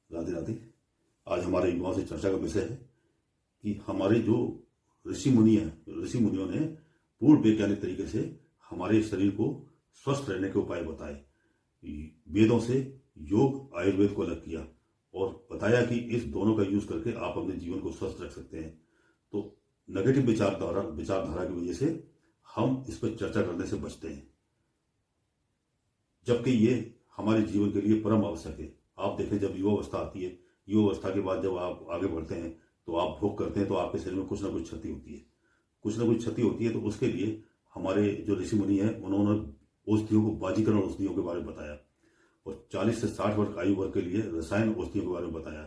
राधे राधे। आज हमारे युवाओं से चर्चा का विषय है कि हमारे जो ऋषि मुनियों ने पूर्ण वैज्ञानिक तरीके से हमारे शरीर को स्वस्थ रहने के उपाय बताए। वेदों से योग आयुर्वेद को अलग किया और बताया कि इस दोनों का यूज करके आप अपने जीवन को स्वस्थ रख सकते हैं। तो नेगेटिव विचारधारा की वजह से हम इस पर चर्चा करने से बचते हैं, जबकि ये हमारे जीवन के लिए परम आवश्यक है। आप देखें, जब युवावस्था आती है, युवावस्था के बाद जब आप आगे बढ़ते हैं तो आप भोग करते हैं तो आपके शरीर में कुछ ना कुछ क्षति होती है, तो उसके लिए हमारे जो ऋषि मुनि हैं उन्होंने औषधियों को, बाजीकरण औषधियों के बारे में बताया और 40 से 60 वर्ष आयु वर्ग के लिए रसायन औषधियों के बारे में बताया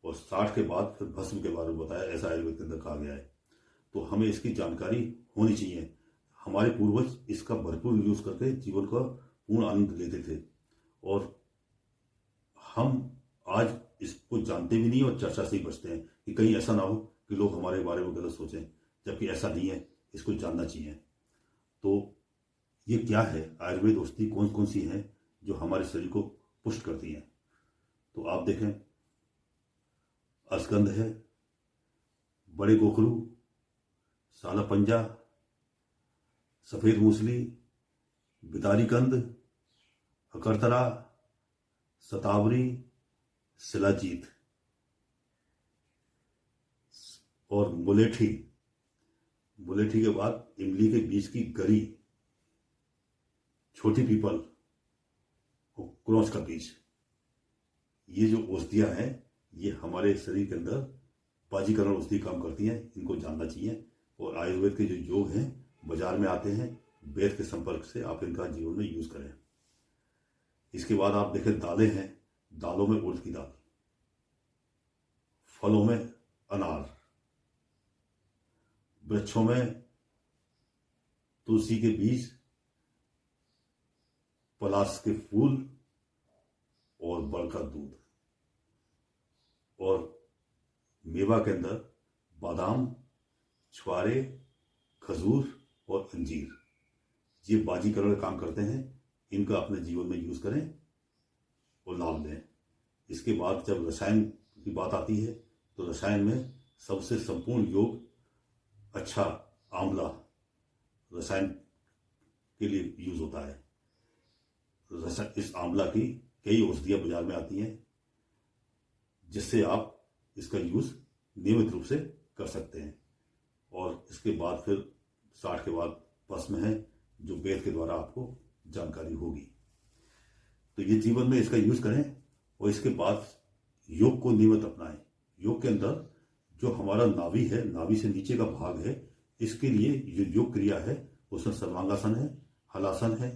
और 60 के बाद फिर भस्म के बारे में बताया। ऐसा आयुर्वेद के अंदर कहा गया है। तो हमें इसकी जानकारी होनी चाहिए। हमारे पूर्वज इसका भरपूर यूज करके जीवन का पूर्ण आनंद लेते थे और हम आज इसको जानते भी नहीं और चर्चा से ही बचते हैं कि कहीं ऐसा ना हो कि लोग हमारे बारे में गलत सोचें, जबकि ऐसा नहीं है। इसको जानना चाहिए। तो ये क्या है, आयुर्वेद औषधि कौन कौन सी हैं जो हमारे शरीर को पुष्ट करती हैं? तो आप देखें, अश्वगंध है, बड़े गोखरू, साला पंजा, सफेद मूसली, बिदारी कंद, हकरतरा, सतावरी, शिलाजीत और मुलेठी के बाद इमली के बीज की गरी, छोटी पीपल और क्रॉस का बीज। ये जो औषधियां हैं ये हमारे शरीर के अंदर बाजीकरण औषधि काम करती हैं। इनको जानना चाहिए। और आयुर्वेद के जो योग हैं बाजार में आते हैं, वेद के संपर्क से आप इनका जीवन में यूज करें। इसके बाद आप देखें, दालें हैं, दालों में उड़द की दाल, फलों में अनार, वृक्षों में तुलसी के बीज, पलाश के फूल और बड़ का दूध, और मेवा के अंदर बादाम, छुआरे, खजूर और अंजीर। ये बाजीकरण काम करते हैं। इनका अपने जीवन में यूज करें और लाभ लें। इसके बाद जब रसायन की बात आती है तो रसायन में सबसे संपूर्ण योग अच्छा आंवला रसायन के लिए यूज होता है। इस आंवला की कई औषधियां बाजार में आती हैं जिससे आप इसका यूज नियमित रूप से कर सकते हैं। और इसके बाद फिर 60 के बाद भस्म है जो वेद के द्वारा आपको जानकारी होगी। तो ये जीवन में इसका यूज करें और इसके बाद योग को नियमित अपनाएं। योग के अंदर जो हमारा नाभि है, नाभि से नीचे का भाग है, इसके लिए जो योग क्रिया है उसमें सर्वांगासन है, हलासन है,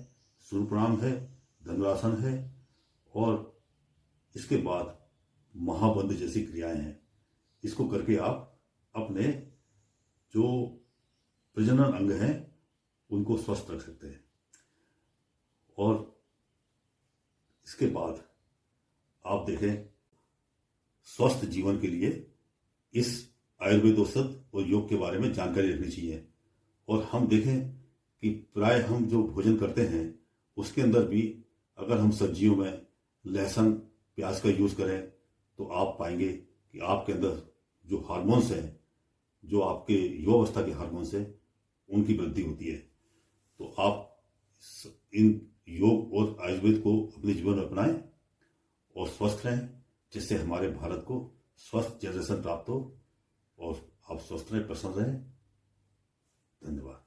सूर्य प्रणाम है, धनुरासन है और इसके बाद महाबंध जैसी क्रियाएं हैं। इसको करके आप अपने जो प्रजनन अंग हैं उनको स्वस्थ रख सकते हैं। और इसके बाद आप देखें, स्वस्थ जीवन के लिए इस आयुर्वेद औषध और योग के बारे में जानकारी रखनी चाहिए। और हम देखें कि प्राय हम जो भोजन करते हैं उसके अंदर भी अगर हम सब्जियों में लहसुन, प्याज का यूज करें तो आप पाएंगे कि आपके अंदर जो हार्मोन्स हैं, जो आपके युवावस्था के हार्मोन्स हैं, उनकी वृद्धि होती है। तो आप इन योग और आयुर्वेद को अपने जीवन में अपनाएं और स्वस्थ रहें, जिससे हमारे भारत को स्वस्थ जनरेशन प्राप्त हो और आप स्वस्थ रहें, प्रसन्न रहें। धन्यवाद।